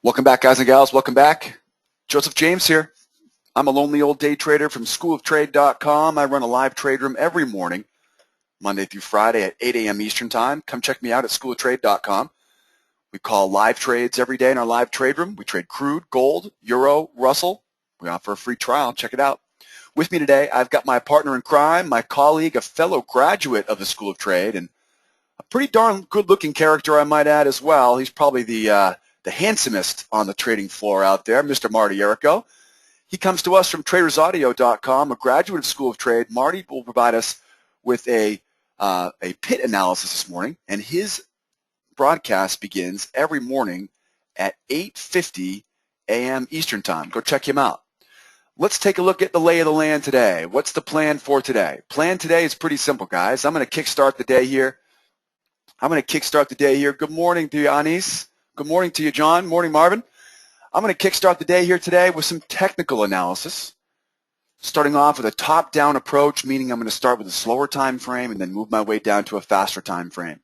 Welcome back, guys and gals. Welcome back. Joseph James here. I'm a lonely old day trader from SchoolOfTrade.com. I run a live trade room every morning, Monday through Friday at 8 a.m. Eastern Time. Come check me out at SchoolOfTrade.com. We call live trades every day in our live trade room. We trade crude, gold, euro, Russell. We offer a free trial. Check it out. With me today, I've got my partner in crime, my colleague, a fellow graduate of the School of Trade, and a pretty darn good-looking character, I might add, as well. He's probably the handsomest on the trading floor out there, Mr. Marty Errico. He comes to us from TradersAudio.com, a graduate of School of Trade. Marty will provide us with a pit analysis this morning, and his broadcast begins every morning at 8:50 a.m. Eastern Time. Go check him out. Let's take a look at the lay of the land today. What's the plan for today? Plan today is pretty simple, guys. I'm going to kickstart the day here. Good morning to you, Anis. Good morning to you, John. Morning, Marvin. I'm going to kickstart the day here today with some technical analysis, starting off with a top-down approach, meaning I'm going to start with a slower time frame and then move my way down to a faster time frame.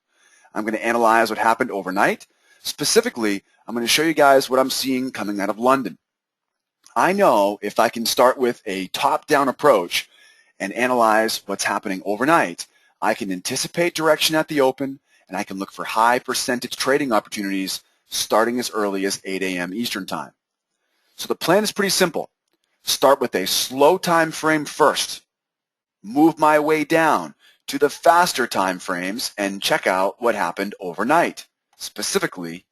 I'm going to analyze what happened overnight. Specifically, I'm going to show you guys what I'm seeing coming out of London. I know if I can start with a top-down approach and analyze what's happening overnight, I can anticipate direction at the open, and I can look for high percentage trading opportunities starting as early as 8 a.m. Eastern Time. So the plan is pretty simple. Start with a slow time frame first, move my way down to the faster time frames, and check out what happened overnight, specifically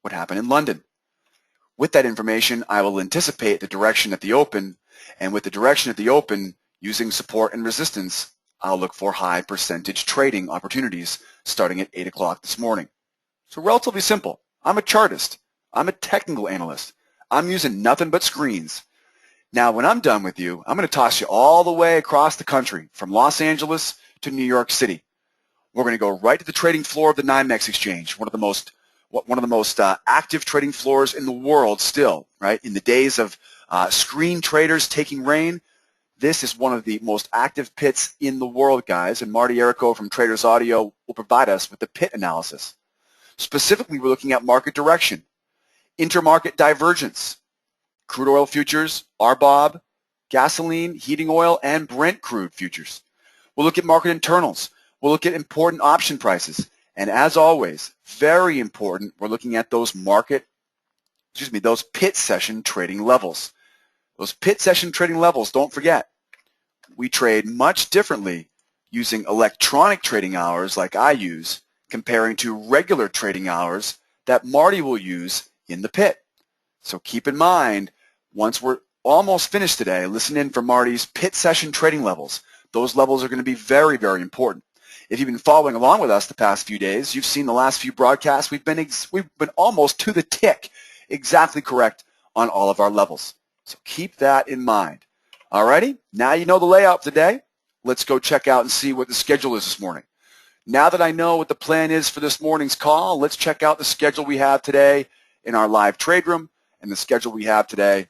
what happened in London. With that information, I will anticipate the direction at the open, and with the direction at the open, using support and resistance, I'll look for high percentage trading opportunities starting at 8 o'clock this morning. So relatively simple. I'm a chartist. I'm a technical analyst. I'm using nothing but screens. Now, when I'm done with you, I'm going to toss you all the way across the country, from Los Angeles to New York City. We're going to go right to the trading floor of the NYMEX exchange, one of the most active trading floors in the world still, right? In the days of screen traders taking reign, this is one of the most active pits in the world, guys, and Marty Errico from Traders Audio will provide us with the pit analysis. Specifically, we're looking at market direction, intermarket divergence, crude oil futures, RBOB, gasoline, heating oil, and Brent crude futures. We'll look at market internals. We'll look at important option prices. And as always, very important, we're looking at those pit session trading levels. Those pit session trading levels, don't forget, we trade much differently using electronic trading hours like I use, comparing to regular trading hours that Marty will use in the pit. So keep in mind, once we're almost finished today, listen in for Marty's pit session trading levels. Those levels are going to be very, very important. If you've been following along with us the past few days, you've seen the last few broadcasts. We've been almost to the tick exactly correct on all of our levels. So keep that in mind. Alrighty, now you know the layout today. Let's go check out and see what the schedule is this morning. Now that I know what the plan is for this morning's call, let's check out the schedule we have today in our live trade room and the schedule we have today,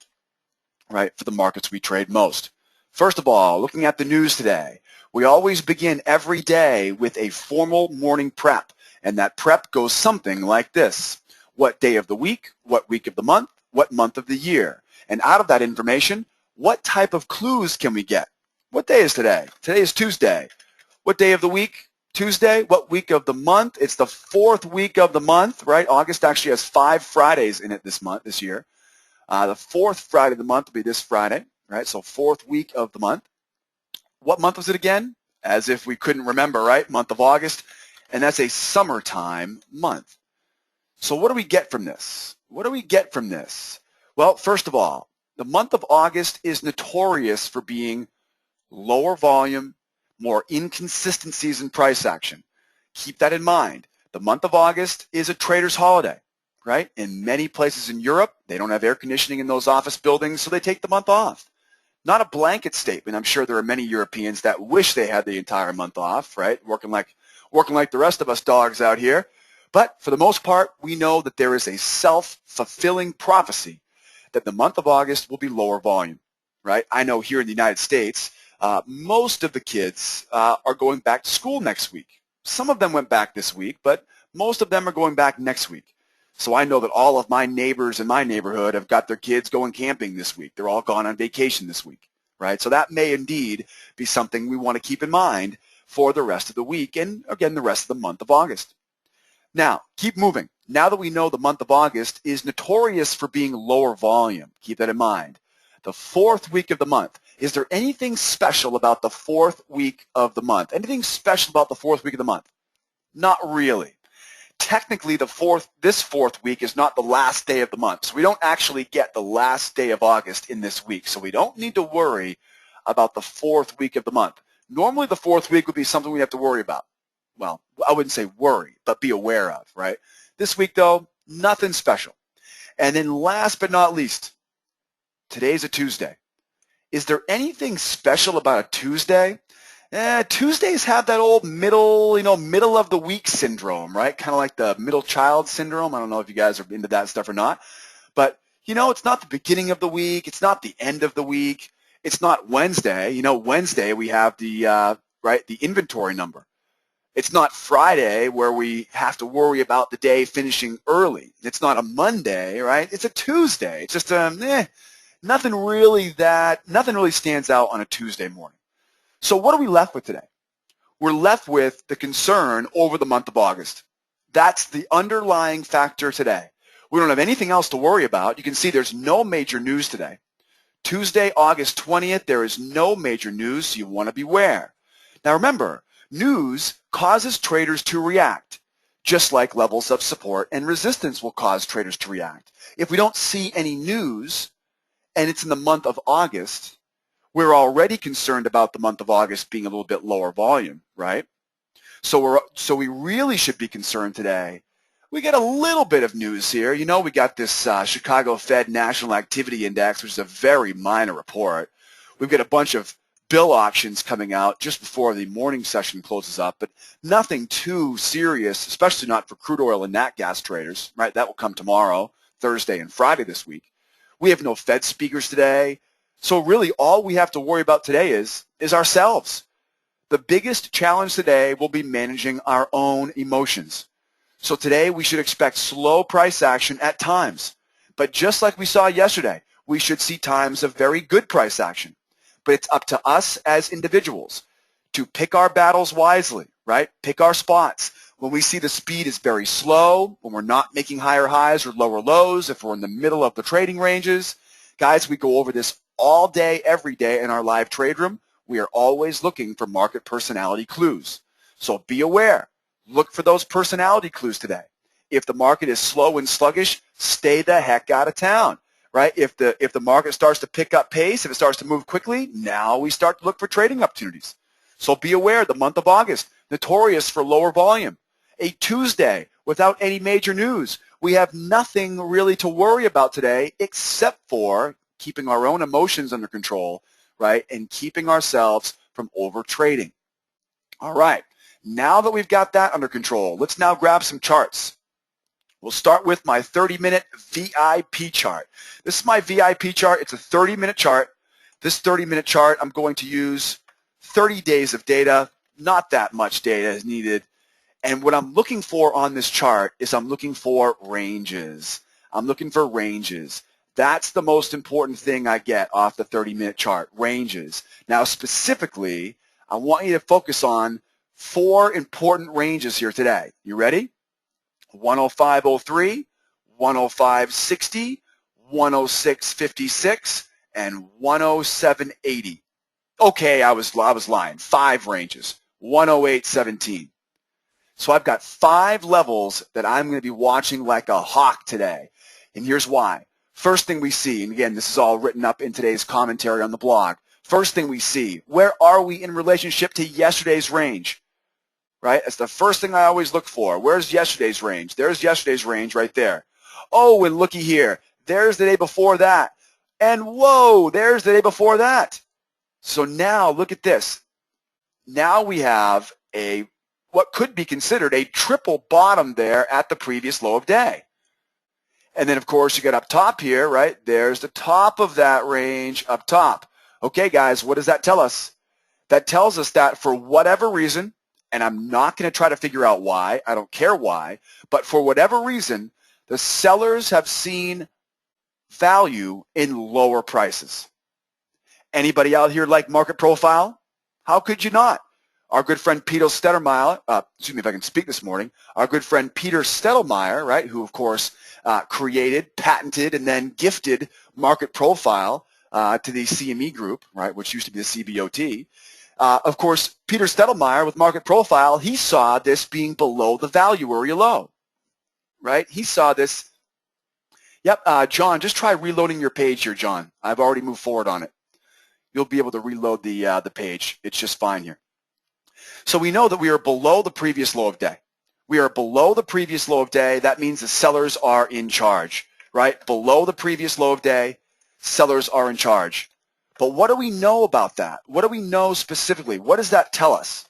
right, for the markets we trade most. First of all, looking at the news today, we always begin every day with a formal morning prep, and that prep goes something like this. What day of the week, what week of the month, what month of the year? And out of that information, what type of clues can we get? What day is today? Today is Tuesday. What day of the week? Tuesday. What week of the month? It's the fourth week of the month, right? August actually has 5 Fridays in it this year. The fourth Friday of the month will be this Friday, right? So fourth week of the month. What month was it again? As if we couldn't remember, right? Month of August. And that's a summertime month. So what do we get from this? Well, first of all, the month of August is notorious for being lower volume, more inconsistencies in price action. Keep that in mind. The month of August is a trader's holiday, right? In many places in Europe, they don't have air conditioning in those office buildings, so they take the month off. Not a blanket statement. I'm sure there are many Europeans that wish they had the entire month off, right? Working like the rest of us dogs out here. But for the most part, we know that there is a self-fulfilling prophecy that the month of August will be lower volume, right? I know here in the United States, most of the kids are going back to school next week. Some of them went back this week, but most of them are going back next week. So I know that all of my neighbors in my neighborhood have got their kids going camping this week. They're all gone on vacation this week, right? So that may indeed be something we want to keep in mind for the rest of the week and, again, the rest of the month of August. Now, keep moving. Now that we know the month of August is notorious for being lower volume, keep that in mind. The fourth week of the month. Is there anything special about the fourth week of the month? Anything special about the fourth week of the month? Not really. Technically, this fourth week is not the last day of the month. So we don't actually get the last day of August in this week. So we don't need to worry about the fourth week of the month. Normally, the fourth week would be something we have to worry about. Well, I wouldn't say worry, but be aware of, right? This week, though, nothing special. And then last but not least, today's a Tuesday. Is there anything special about a Tuesday? Tuesdays have that old middle of the week syndrome, right? Kind of like the middle child syndrome. I don't know if you guys are into that stuff or not. But, it's not the beginning of the week. It's not the end of the week. It's not Wednesday. Wednesday we have the inventory number. It's not Friday where we have to worry about the day finishing early. It's not a Monday, right? It's a Tuesday. It's just nothing really stands out on a Tuesday morning. So what are we left with today? We're left with the concern over the month of August. That's the underlying factor today. We don't have anything else to worry about. You can see there's no major news today. Tuesday, August 20th, there is no major news, so you want to beware. Now remember, news causes traders to react, just like levels of support and resistance will cause traders to react. If we don't see any news, and it's in the month of August, we're already concerned about the month of August being a little bit lower volume, right? So we really should be concerned today. We get a little bit of news here. We got this Chicago Fed National Activity Index, which is a very minor report. We've got a bunch of bill auctions coming out just before the morning session closes up, but nothing too serious, especially not for crude oil and nat gas traders, right? That will come tomorrow, Thursday and Friday this week. We have no Fed speakers today. So really all we have to worry about today is ourselves. The biggest challenge today will be managing our own emotions. So today we should expect slow price action at times. But just like we saw yesterday, we should see times of very good price action. But it's up to us as individuals to pick our battles wisely, right? Pick our spots. When we see the speed is very slow, when we're not making higher highs or lower lows, if we're in the middle of the trading ranges, guys, we go over this all day, every day in our live trade room. We are always looking for market personality clues. So be aware. Look for those personality clues today. If the market is slow and sluggish, stay the heck out of town, right? If the market starts to pick up pace, if it starts to move quickly, now we start to look for trading opportunities. So be aware, the month of August, notorious for lower volume. A Tuesday without any major news. We have nothing really to worry about today except for keeping our own emotions under control, right, and keeping ourselves from over trading. All right, now that we've got that under control, let's now grab some charts. We'll start with my 30-minute VIP chart. This is my VIP chart. It's a 30-minute chart. This 30-minute chart, I'm going to use 30 days of data. Not that much data is needed. And what I'm looking for on this chart is I'm looking for ranges. I'm looking for ranges. That's the most important thing I get off the 30-minute chart, ranges. Now, specifically, I want you to focus on 4 important ranges here today. You ready? 105.03, 105.60, 106.56, and 107.80. Okay, I was lying. 5 ranges, 108.17. So I've got 5 levels that I'm going to be watching like a hawk today. And here's why. First thing we see, and again, this is all written up in today's commentary on the blog. First thing we see, where are we in relationship to yesterday's range? Right? That's the first thing I always look for. Where's yesterday's range? There's yesterday's range right there. Oh, and looky here. There's the day before that. And whoa, there's the day before that. So now look at this. Now we have what could be considered a triple bottom there at the previous low of day. And then, of course, you get up top here, right? There's the top of that range up top. Okay, guys, what does that tell us? That tells us that for whatever reason, and I'm not going to try to figure out why, I don't care why, but for whatever reason, The sellers have seen value in lower prices. Anybody out here like market profile? How could you not? Our good friend Peter Stettlemyer, excuse me if I can speak this morning, our good friend Peter Stettlemyer, right, who of course created, patented, and then gifted market profile to the CME group, right, which used to be the CBOT. Of course, Peter Stettlemyer with market profile, he saw this being below the value area low, right? He saw this. Yep, John, just try reloading your page here, John. I've already moved forward on it. You'll be able to reload the page. It's just fine here. So we know that we are below the previous low of day. We are below the previous low of day. That means the sellers are in charge, right? Below the previous low of day, sellers are in charge. But what do we know about that? What do we know specifically? What does that tell us?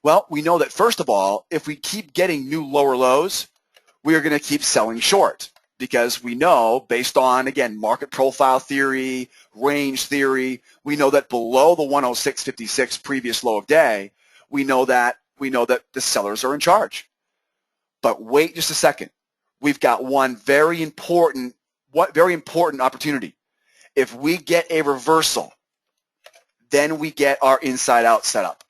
Well, we know that first of all, if we keep getting new lower lows, we are going to keep selling short because we know based on, again, market profile theory, range theory, we know that below the 106.56 previous low of day, we know that the sellers are in charge. But wait just a second. We've got one very important opportunity. If we get a reversal, then we get our inside-out setup.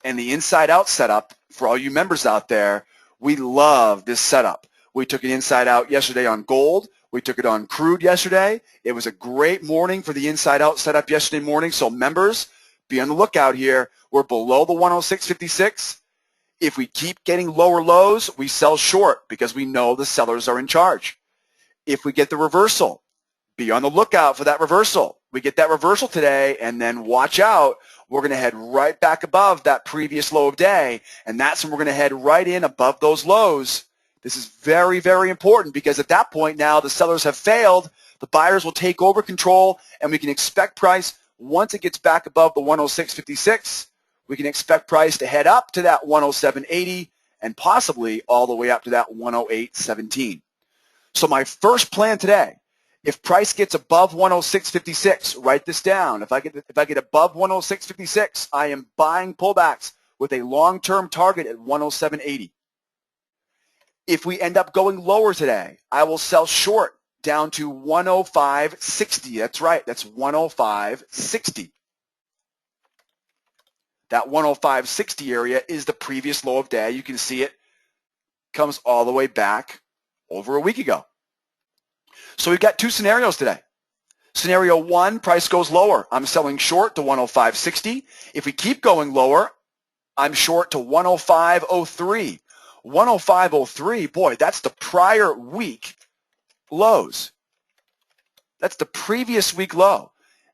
And the inside-out setup, for all you members out there, we love this setup. We took an inside-out yesterday on gold. We took it on crude yesterday. It was a great morning for the inside-out setup yesterday morning. So members, be on the lookout here. We're below the 106.56. If we keep getting lower lows, we sell short because we know the sellers are in charge. If we get the reversal, be on the lookout for that reversal. We get that reversal today, and then watch out. We're going to head right back above that previous low of day, and that's when we're going to head right in above those lows. This is very, very important because at that point now the sellers have failed. The buyers will take over control, and we can expect price, once it gets back above the 106.56, we can expect price to head up to that 107.80 and possibly all the way up to that 108.17. So my first plan today, if price gets above 106.56, write this down. If I get above 106.56, I am buying pullbacks with a long-term target at 107.80. If we end up going lower today, I will sell short down to 105.60. That's right. That's 105.60. That 105.60 area is the previous low of day. You can see it comes all the way back over a week ago. So we've got two scenarios today. Scenario one, price goes lower. I'm selling short to 105.60. If we keep going lower, I'm short to 105.03. 105.03, boy, that's the prior week lows. That's the previous week low.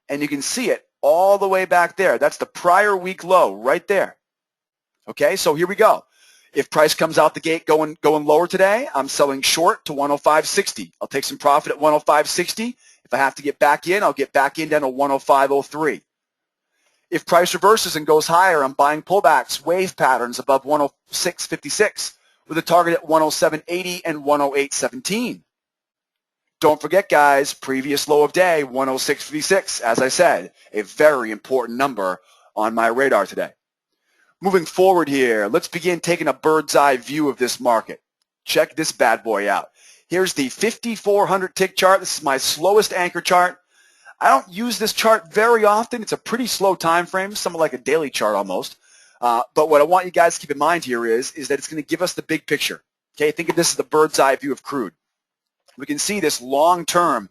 And you can see it all the way back there. That's the prior week low right there. Okay, so here we go. If price comes out the gate going lower today, I'm selling short to 105.60. I'll take some profit at 105.60. If I have to get back in, I'll get back in down to 105.03. If price reverses and goes higher, I'm buying pullbacks, wave patterns above 106.56 with a target at 107.80 and 108.17. Don't forget, guys, previous low of day, 106.56. As I said, a very important number on my radar today. Moving forward here, let's begin taking a bird's eye view of this market. Check this bad boy out. Here's the 5400 tick chart. This is my slowest anchor chart. I don't use this chart very often. It's a pretty slow time frame, somewhat like a daily chart almost. But what I want you guys to keep in mind here is that it's going to give us the big picture. Okay, think of this as the bird's eye view of crude. We can see this long-term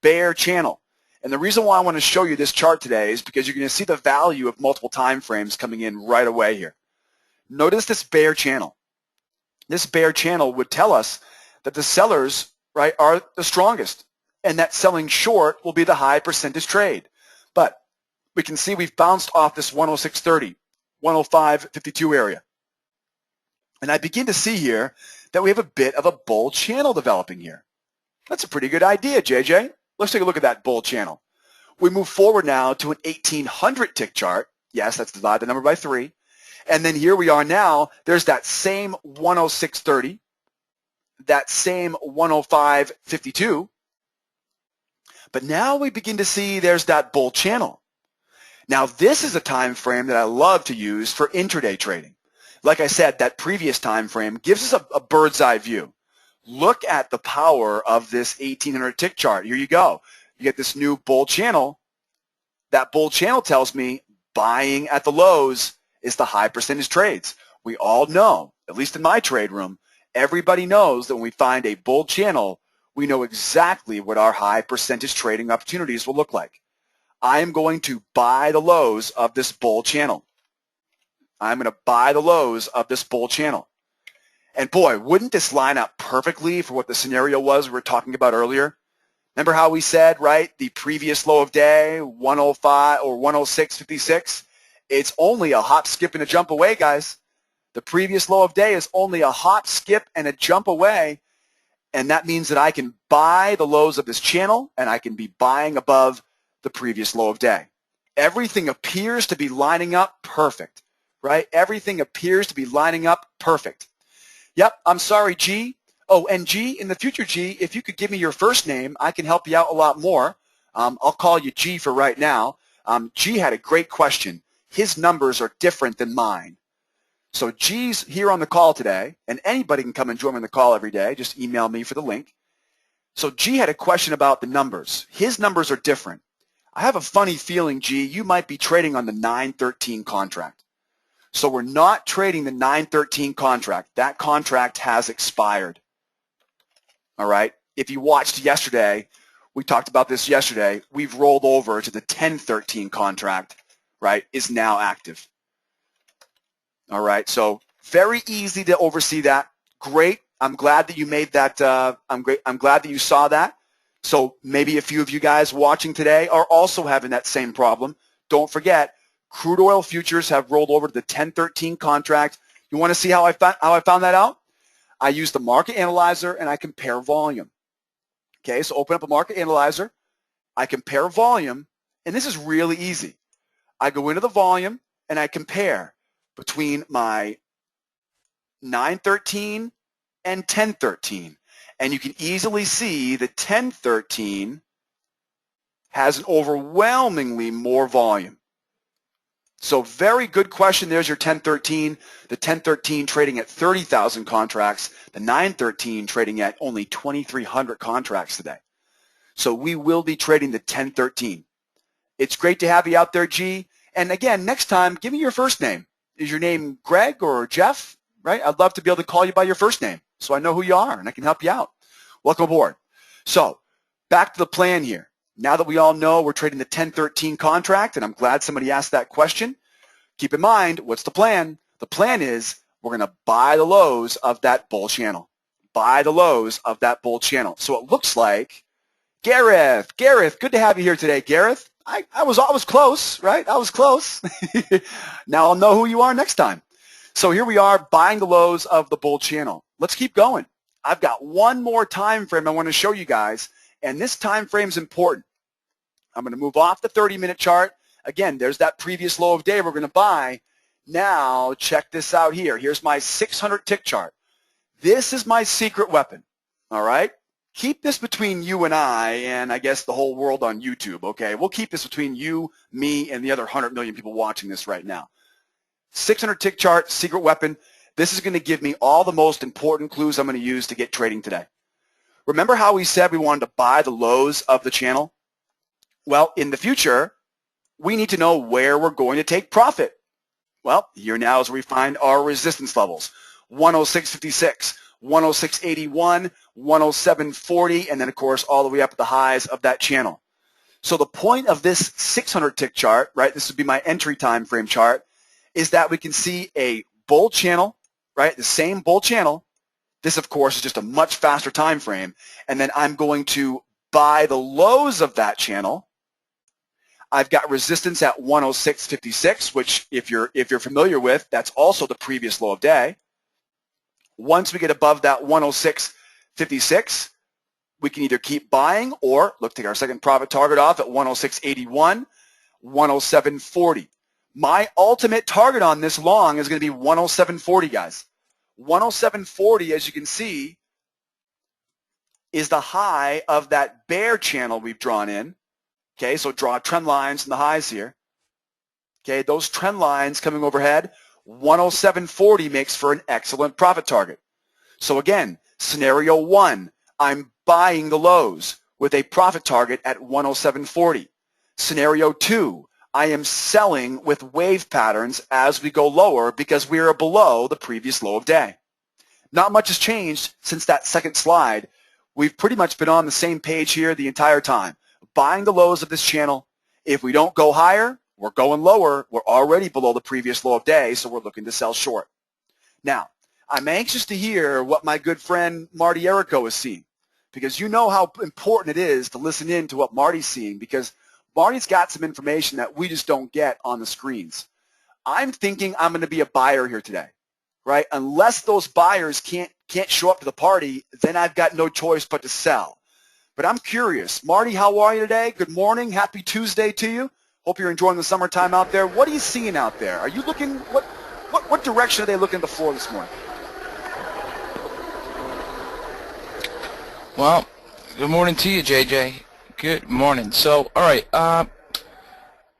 bear channel. And the reason why I want to show you this chart today is because you're going to see the value of multiple time frames coming in right away here. Notice this bear channel. This bear channel would tell us that the sellers, right, are the strongest, and that selling short will be the high percentage trade. But we can see we've bounced off this 106.30, 105.52 area. And I begin to see here that we have a bit of a bull channel developing here. That's a pretty good idea, JJ. Let's take a look at that bull channel. We move forward now to an 1800 tick chart. Yes, that's divide the number by 3. And then here we are now. There's that same 106.30, that same 105.52. But now we begin to see there's that bull channel. Now this is a time frame that I love to use for intraday trading. Like I said, that previous time frame gives us a bird's eye view. Look at the power of this 1800 tick chart. Here you go. You get this new bull channel. That bull channel tells me buying at the lows is the high percentage trades. We all know, at least in my trade room, everybody knows that when we find a bull channel, we know exactly what our high percentage trading opportunities will look like. I am going to buy the lows of this bull channel. I'm going to buy the lows of this bull channel. And boy, wouldn't this line up perfectly for what the scenario was we were talking about earlier? Remember how we said, right, the previous low of day, 105 or 106.56? It's only a hop, skip, and a jump away, guys. The previous low of day is only a hop, skip, and a jump away. And that means that I can buy the lows of this channel, and I can be buying above the previous low of day. Everything appears to be lining up perfect, right? Everything appears to be lining up perfect. Yep, I'm sorry, G. Oh, and G, in the future, G, if you could give me your first name, I can help you out a lot more. I'll call you G for right now. G had a great question. His numbers are different than mine. So G's here on the call today, and anybody can come and join me on the call every day. Just email me for the link. So G had a question about the numbers. His numbers are different. I have a funny feeling, G, you might be trading on the 913 contract. So we're not trading the 913 contract. That contract has expired. All right? If you watched yesterday, we talked about this yesterday, we've rolled over to the 1013 contract, right, is now active. All right? So very easy to oversee that. Great. I'm glad that you made that. I'm glad that you saw that. So maybe a few of you guys watching today are also having that same problem. Don't forget, crude oil futures have rolled over to the 1013 contract. You want to see how I found that out? I use the market analyzer and I compare volume. Okay, so open up a market analyzer. I compare volume, and this is really easy. I go into the volume and I compare between my 913 and 1013. And you can easily see that 1013 has an overwhelmingly more volume. So very good question. There's your 1013. The 1013 trading at 30,000 contracts. The 913 trading at only 2,300 contracts today. So we will be trading the 1013. It's great to have you out there, G. And again, next time, give me your first name. Is your name Greg or Jeff? Right? I'd love to be able to call you by your first name so I know who you are and I can help you out. Welcome aboard. So back to the plan here. Now that we all know we're trading the 1013 contract, and I'm glad somebody asked that question, keep in mind, what's the plan? The plan is we're going to buy the lows of that bull channel. Buy the lows of that bull channel. So it looks like Gareth, good to have you here today, Gareth. I was close, right? I was close. Now I'll know who you are next time. So here we are buying the lows of the bull channel. Let's keep going. I've got one more time frame I want to show you guys, and this time frame is important. I'm going to move off the 30-minute chart. Again, there's that previous low of day we're going to buy. Now check this out here. Here's my 600 tick chart. This is my secret weapon, all right? Keep this between you and I guess the whole world on YouTube, okay? We'll keep this between you, me, and the other 100 million people watching this right now. 600 tick chart, secret weapon. This is going to give me all the most important clues I'm going to use to get trading today. Remember how we said we wanted to buy the lows of the channel? Well, in the future, we need to know where we're going to take profit. Well, here now is where we find our resistance levels. 106.56, 106.81, 107.40, and then, of course, all the way up at the highs of that channel. So the point of this 600 tick chart, right, this would be my entry time frame chart, is that we can see a bull channel, right, the same bull channel. This, of course, is just a much faster time frame. And then I'm going to buy the lows of that channel. I've got resistance at 106.56, which if you're familiar with, that's also the previous low of day. Once we get above that 106.56, we can either keep buying or look, take our second profit target off at 106.81, 107.40. My ultimate target on this long is going to be 107.40, guys. 107.40, as you can see, is the high of that bear channel we've drawn in. Okay, so draw trend lines in the highs here. Okay, those trend lines coming overhead, 107.40 makes for an excellent profit target. So again, Scenario 1, I'm buying the lows with a profit target at 107.40. Scenario 2, I am selling with wave patterns as we go lower because we are below the previous low of day. Not much has changed since that second slide. We've pretty much been on the same page here the entire time. Buying the lows of this channel. If we don't go higher, we're going lower. We're already below the previous low of day, so we're looking to sell short. Now, I'm anxious to hear what my good friend Marty Errico is seeing, because you know how important it is to listen in to what Marty's seeing, because Marty's got some information that we just don't get on the screens. I'm thinking I'm going to be a buyer here today. Right? Unless those buyers can't show up to the party, then I've got no choice but to sell. But I'm curious. Marty, how are you today? Good morning. Happy Tuesday to you. Hope you're enjoying the summertime out there. What are you seeing out there? Are you looking, what direction are they looking at the floor this morning? Well, good morning to you, JJ. Good morning. So, all right,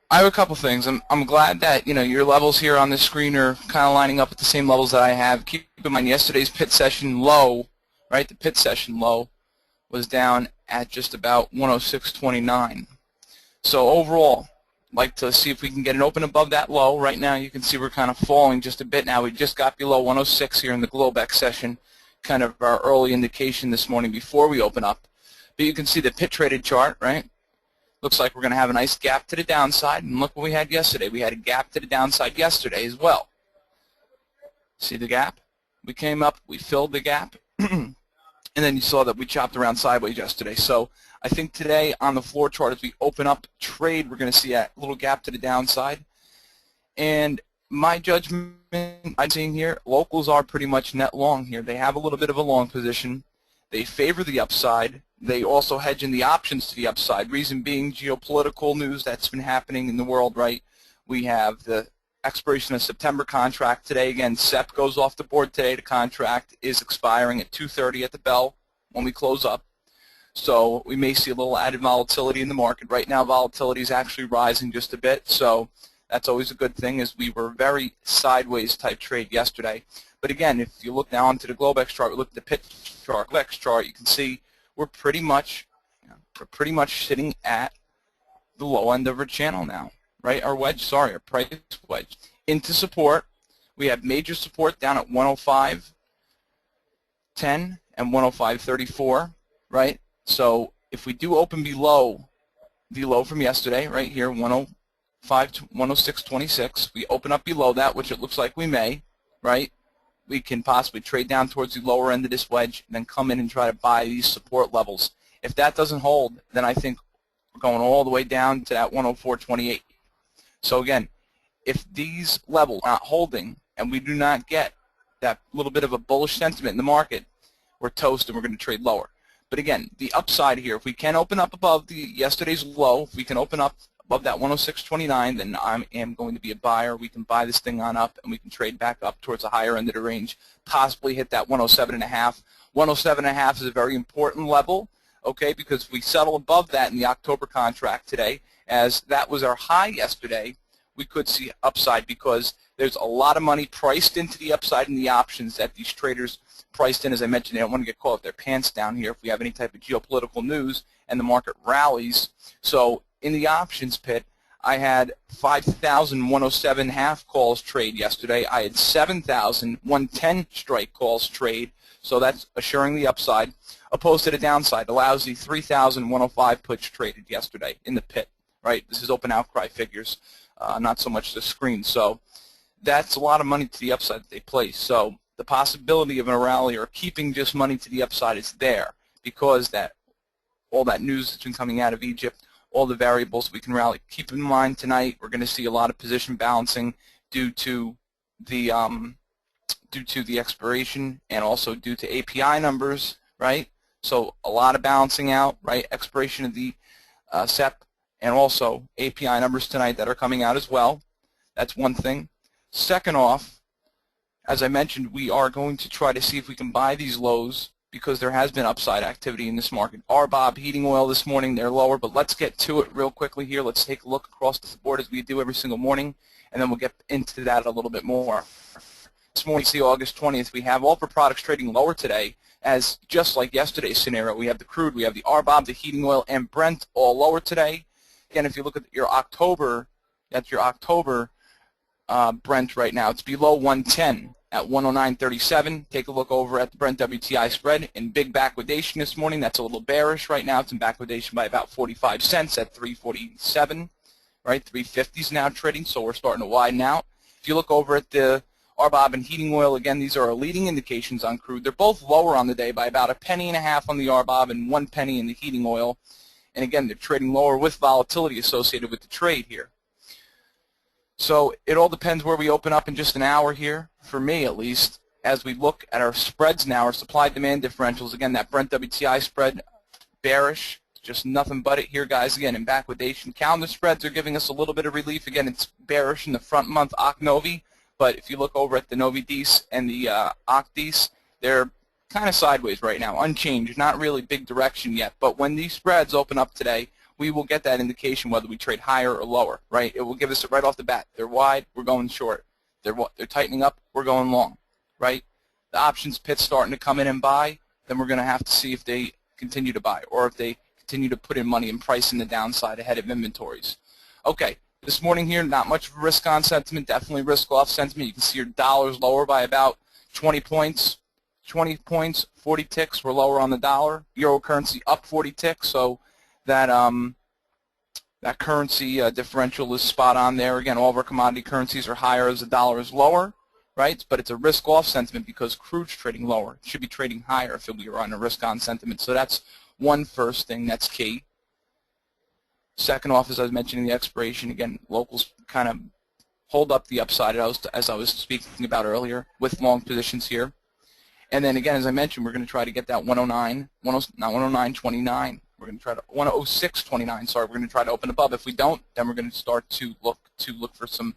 I have a couple things. I'm glad that your levels here on the screen are kind of lining up at the same levels that I have. Keep in mind yesterday's pit session low, right? The pit session low was down at just about 106.29. So overall, I'd like to see if we can get an open above that low. Right now, you can see we're kind of falling just a bit now. We just got below 106 here in the Globex session, kind of our early indication this morning before we open up. But you can see the pit traded chart, right? Looks like we're going to have a nice gap to the downside, and look what we had yesterday. We had a gap to the downside yesterday as well. See the gap? We came up, we filled the gap, and then you saw that we chopped around sideways yesterday. So I think today on the floor chart, as we open up trade, we're going to see a little gap to the downside. And my judgment I'm seeing here, locals are pretty much net long here. They have a little bit of a long position. They favor the upside. They also hedge in the options to the upside. Reason being geopolitical news that's been happening in the world, right? We have the expiration of September contract today. Again, SEP goes off the board today. The contract is expiring at 2:30 at the bell when we close up. So we may see a little added volatility in the market. Right now, volatility is actually rising just a bit. So that's always a good thing, as we were very sideways type trade yesterday. But again, if you look now onto the Globex chart, we look at the pit chart, Globex chart, you can see we're pretty much sitting at the low end of our channel now, right? Our price wedge. Into support, we have major support down at 105.10 and 105.34, right? So if we do open below the low from yesterday, right here, 106.26, we open up below that, which it looks like we may, right? We can possibly trade down towards the lower end of this wedge and then come in and try to buy these support levels. If that doesn't hold, then I think we're going all the way down to that 104.28. So again, if these levels are not holding and we do not get that little bit of a bullish sentiment in the market, we're toast and we're going to trade lower. But again, the upside here, if we can open up above yesterday's low, if we can open up above that 106.29, then I am going to be a buyer. We can buy this thing on up, and we can trade back up towards the higher end of the range, possibly hit that 107.5. 107.5 is a very important level, okay, because we settle above that in the October contract today, as that was our high yesterday. We could see upside because there's a lot of money priced into the upside in the options that these traders priced in. As I mentioned, they don't want to get caught with their pants down here if we have any type of geopolitical news and the market rallies. So in the options pit, I had 5,107 half calls trade yesterday. I had 7,110 strike calls trade, so that's assuring the upside. Opposed to the downside, allows the 3,105 puts traded yesterday in the pit, right? This is open outcry figures, not so much the screen. So that's a lot of money to the upside that they place. So the possibility of a rally or keeping just money to the upside is there, because that all that news that's been coming out of Egypt, all the variables we can rally. Keep in mind tonight we're going to see a lot of position balancing due to the expiration and also due to API numbers, right? So a lot of balancing out, right? Expiration of the SEP and also API numbers tonight that are coming out as well. That's one thing. Second off, as I mentioned, we are going to try to see if we can buy these lows, because there has been upside activity in this market. RBOB heating oil this morning, they're lower, but let's get to it real quickly here. Let's take a look across the board as we do every single morning, and then we'll get into that a little bit more. This morning, see August 20th, we have all for products trading lower today as just like yesterday's scenario. We have the crude, we have the RBOB, the heating oil, and Brent all lower today. Again, if you look at your October, that's your October Brent right now. It's below 110 at 109.37. Take a look over at the Brent WTI spread in big backwardation this morning. That's a little bearish right now. It's in backwardation by about 45 cents at 347. Right, 350 is now trading, so we're starting to widen out. If you look over at the RBOB and heating oil, again, these are our leading indications on crude. They're both lower on the day by about 1.5 pennies on the RBOB and 1 penny in the heating oil. And again, they're trading lower with volatility associated with the trade here. So it all depends where we open up in just an hour here, for me at least, as we look at our spreads now, our supply-demand differentials. Again, that Brent WTI spread, bearish, just nothing but it here, guys. Again, in backwardation. Calendar spreads are giving us a little bit of relief. Again, it's bearish in the front month OCT-NOVI, but if you look over at the NOVI-DEES and the OCT-DEES, they're kind of sideways right now, unchanged, not really big direction yet. But when these spreads open up today, we will get that indication whether we trade higher or lower, right? It will give us it right off the bat. They're wide, we're going short. They're tightening up, we're going long, right? The options pit's starting to come in and buy, then we're going to have to see if they continue to buy or if they continue to put in money and price in the downside ahead of inventories. Okay, this morning here, not much of a risk-on sentiment, definitely risk-off sentiment. You can see your dollars lower by about 20 points. 20 points, 40 ticks, we're lower on the dollar. Euro currency up 40 ticks, so that that currency differential is spot on there. Again, all of our commodity currencies are higher as the dollar is lower, right? But it's a risk-off sentiment because crude's trading lower. It should be trading higher if we were on a risk-on sentiment. So that's one first thing that's key. Second off, as I was mentioning, the expiration. Again, locals kind of hold up the upside as I was speaking about earlier with long positions here. And then again, as I mentioned, we're going to try to get that 109, not 109.29. We're going to try to 106.29. Sorry, we're going to try to open above. If we don't, then we're going to start to look for some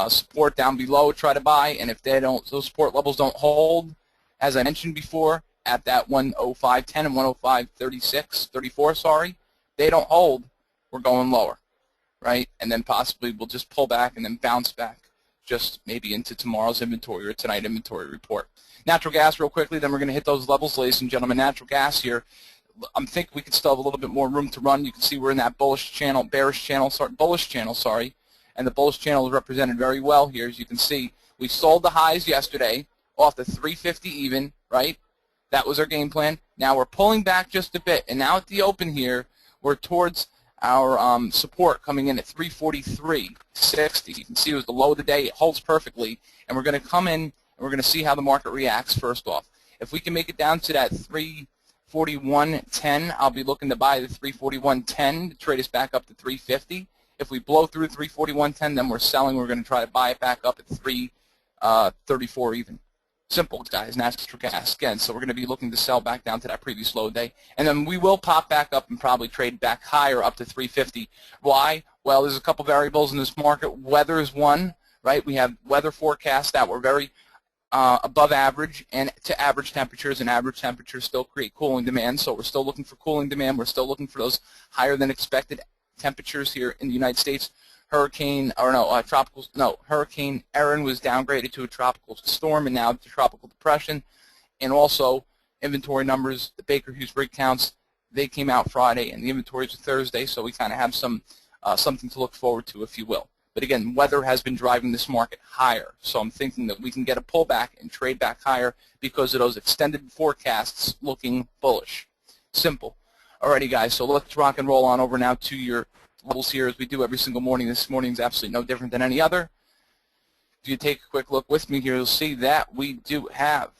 support down below, try to buy. And if they don't, those support levels don't hold, as I mentioned before, at that 105.10 and 105.34. Sorry, they don't hold, we're going lower, right? And then possibly we'll just pull back and then bounce back, just maybe into tomorrow's inventory or tonight inventory report. Natural gas real quickly, then we're going to hit those levels, ladies and gentlemen. Natural gas here, I think we could still have a little bit more room to run. You can see we're in that bullish channel, bullish channel, sorry, and the bullish channel is represented very well here. As you can see, we sold the highs yesterday off the 350 even, right? That was our game plan. Now we're pulling back just a bit, and now at the open here, we're towards our support coming in at 343.60. You can see it was the low of the day. It holds perfectly, and we're going to come in and we're going to see how the market reacts first off. If we can make it down to that 341.10, I'll be looking to buy the 341.10 to trade us back up to 350. If we blow through 341.10, then we're selling. We're going to try to buy it back up at 334 even. Simple, guys, natural gas again. So we're going to be looking to sell back down to that previous low day. And then we will pop back up and probably trade back higher up to 350. Why? Well, there's a couple variables in this market. Weather is one, right? We have weather forecasts that were very above average and to average temperatures, and average temperatures still create cooling demand. So we're still looking for cooling demand. We're still looking for those higher than expected temperatures here in the United States. Hurricane Erin was downgraded to a tropical storm and now to tropical depression. And also inventory numbers, the Baker Hughes rig counts, they came out Friday and the inventories are Thursday, so we kind of have some something to look forward to, if you will. But again, weather has been driving this market higher, so I'm thinking that we can get a pullback and trade back higher because of those extended forecasts looking bullish. Simple. Alrighty, guys, so let's rock and roll on over now to your levels here as we do every single morning. This morning is absolutely no different than any other. If you take a quick look with me here, you'll see that we do have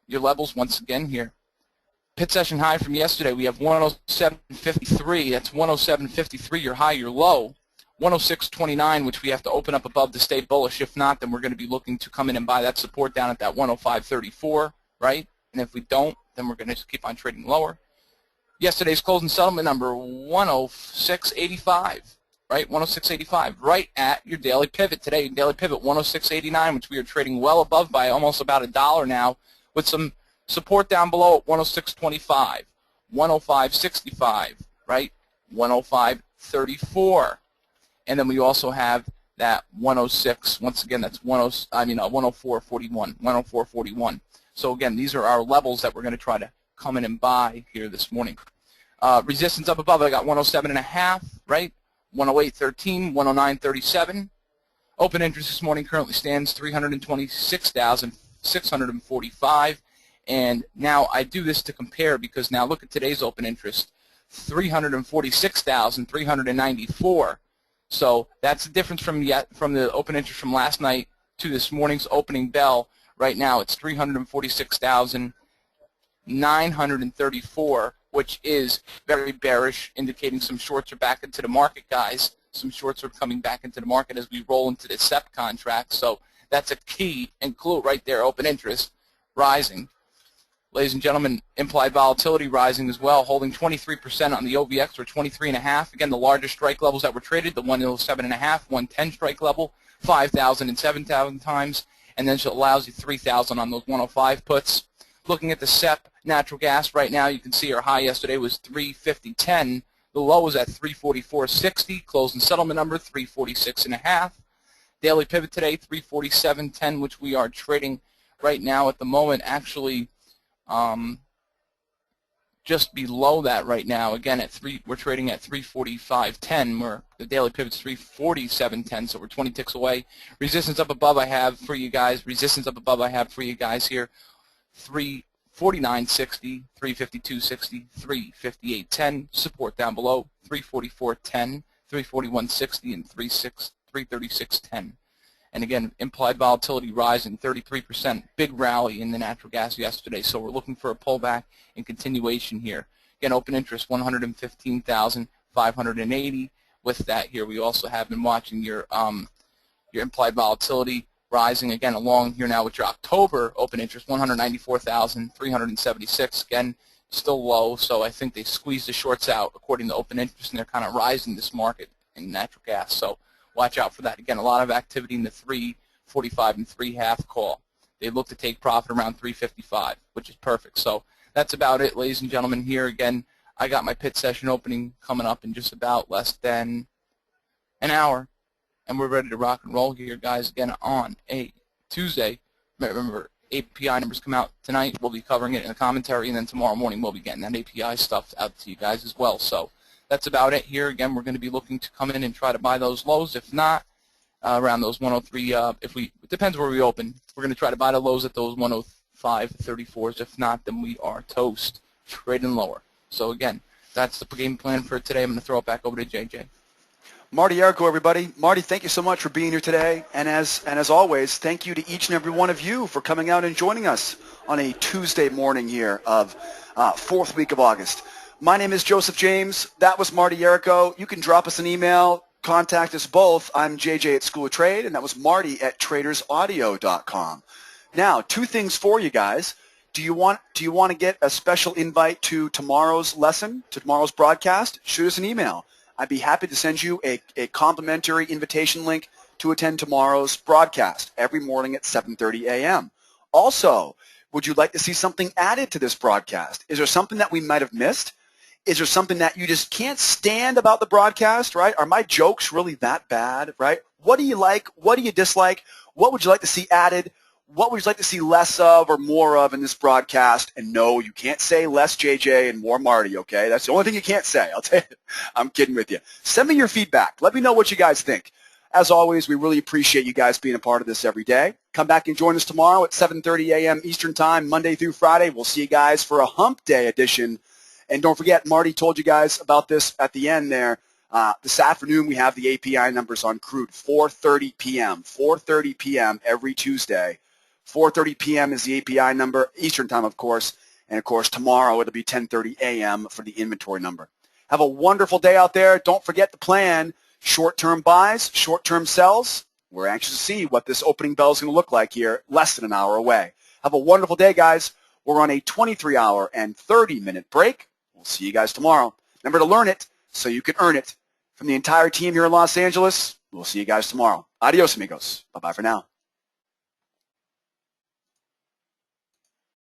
your levels once again here. Pit session high from yesterday, we have 107.53. That's 107.53, your high, your low. 106.29, which we have to open up above to stay bullish. If not, then we're going to be looking to come in and buy that support down at that 105.34, right? And if we don't, then we're going to just keep on trading lower. Yesterday's closing settlement number, 106.85, right? 106.85, right at your daily pivot today. Daily pivot, 106.89, which we are trading well above by almost about $1 now, with some support down below at 106.25, 105.65, right? 105.34. And then we also have that 106. Once again, that's 104.41. 104.41. So again, these are our levels that we're going to try to come in and buy here this morning. Resistance up above, I got 107.5, right? 108.13, 109.37. Open interest this morning currently stands 326,645. And now I do this to compare because now look at today's open interest, 346,394. So that's the difference from the open interest from last night to this morning's opening bell. Right now it's 346,934, which is very bearish, indicating some shorts are back into the market, guys. Some shorts are coming back into the market as we roll into the SEP contract. So that's a key and clue right there, open interest rising. Ladies and gentlemen, implied volatility rising as well, holding 23% on the OVX or 23.5. Again, the largest strike levels that were traded, the 107.5, 110 strike level, 5,000 and 7,000 times, and then it allows you 3,000 on those 105 puts. Looking at the SEP natural gas right now, you can see our high yesterday was 350.10. The low was at 344.60. Closing settlement number 346.5. Daily pivot today 347.10, which we are trading right now at the moment. Actually, just below that right now. Again, we're trading at 345.10. Where the daily pivot's 347.10, so we're 20 ticks away. Resistance up above I have for you guys. Resistance up above I have for you guys here. 349.60, 352.60, 358.10. Support down below 344.10, 341.60, and 336.10. And again, implied volatility rising 33%. Big rally in the natural gas yesterday. So we're looking for a pullback and continuation here. Again, open interest 115,580. With that here, we also have been watching your implied volatility rising again along here now with your October open interest 194,376. Again, still low. So I think they squeezed the shorts out according to open interest, and they're kind of rising this market in natural gas. So watch out for that. Again, a lot of activity in the 345 and 3/2 call. They look to take profit around 355, which is perfect. So that's about it, ladies and gentlemen. Here again, I got my pit session opening coming up in just about less than an hour, and we're ready to rock and roll here, guys. Again, on a Tuesday. Remember, API numbers come out tonight. We'll be covering it in the commentary, and then tomorrow morning we'll be getting that API stuff out to you guys as well. So that's about it here. Again, we're going to be looking to come in and try to buy those lows. If not, around those 103, it depends where we open. We're going to try to buy the lows at those 105.34s. If not, then we are toast, trading lower. So again, that's the game plan for today. I'm going to throw it back over to JJ. Marty Errico, everybody. Marty, thank you so much for being here today. And as always, thank you to each and every one of you for coming out and joining us on a Tuesday morning here of 4th week of August. My name is Joseph James. That was Marty Errico. You can drop us an email, contact us both. I'm JJ at School of Trade, and that was Marty at tradersaudio.com. Now, 2 things for you guys. Do you want to get a special invite to tomorrow's lesson, to tomorrow's broadcast? Shoot us an email. I'd be happy to send you a complimentary invitation link to attend tomorrow's broadcast every morning at 7:30 a.m. Also, would you like to see something added to this broadcast? Is there something that we might have missed? Is there something that you just can't stand about the broadcast, right? Are my jokes really that bad, right? What do you like? What do you dislike? What would you like to see added? What would you like to see less of or more of in this broadcast? And no, you can't say less JJ and more Marty, okay? That's the only thing you can't say. I'll tell you. I'm kidding with you. Send me your feedback. Let me know what you guys think. As always, we really appreciate you guys being a part of this every day. Come back and join us tomorrow at 7:30 a.m. Eastern Time, Monday through Friday. We'll see you guys for a Hump Day edition. And don't forget, Marty told you guys about this at the end there. This afternoon, we have the API numbers on crude, 4:30 p.m. 4:30 p.m. every Tuesday. 4:30 p.m. is the API number, Eastern Time, of course. And, of course, tomorrow it'll be 10:30 a.m. for the inventory number. Have a wonderful day out there. Don't forget to plan short-term buys, short-term sells. We're anxious to see what this opening bell is going to look like here, less than an hour away. Have a wonderful day, guys. We're on a 23-hour and 30-minute break. We'll see you guys tomorrow. Remember to learn it so you can earn it. From the entire team here in Los Angeles, we'll see you guys tomorrow. Adios, amigos. Bye-bye for now.